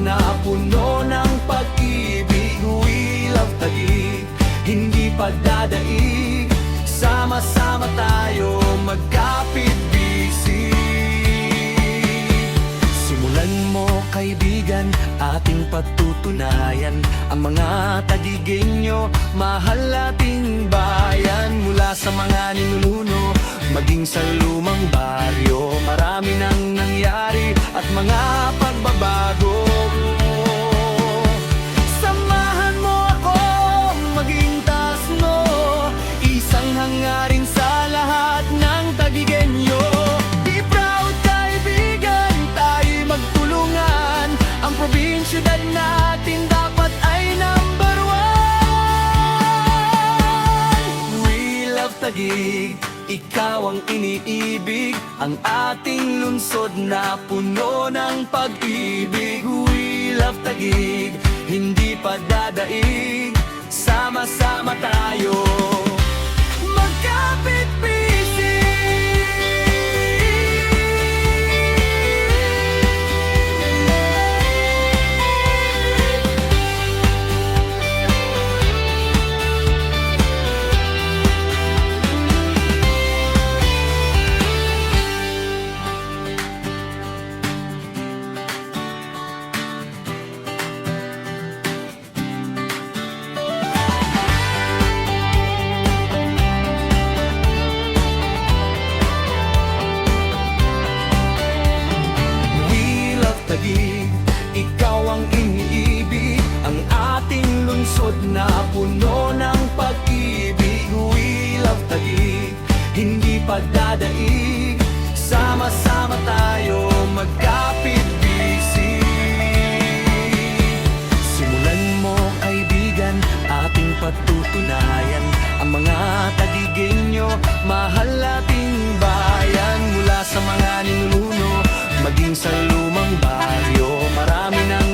na puno ng pag-ibig. We love Taguig, hindi pagdadaig. Sama-sama tayo magkapit-bisig. Simulan mo kaibigan, ating patutunayan ang mga Taguigenyo, mahal ating bayan. Mula sa mga ninuno, maging sa lumang baryo, marami nang nangyari at mga pagbabago. Samahan mo ako, maging taas mo, isang hangarin sa lahat ng Taguigenyo. Be proud kaibigan, tayo magtulungan, ang probinsiyudad natin dapat ay number one. We love Taguig, ikaw ang iniibig, ang ating lungsod na puno ng pag-ibig. We love Taguig, hindi padadaig. Sama-sama tayo magkapit-bisig. Taguig, ikaw ang iniibig, ang ating lungsod na puno ng pag-ibig. We love Taguig, hindi pagdadaig. Sama-sama tayo magkapit-bisig. Simulan mo kaibigan, ating patutunayan ang mga Taguigenyo, mahal ating bayan. Mula sa mga ninuno, maging sa lumang baryo, marami nang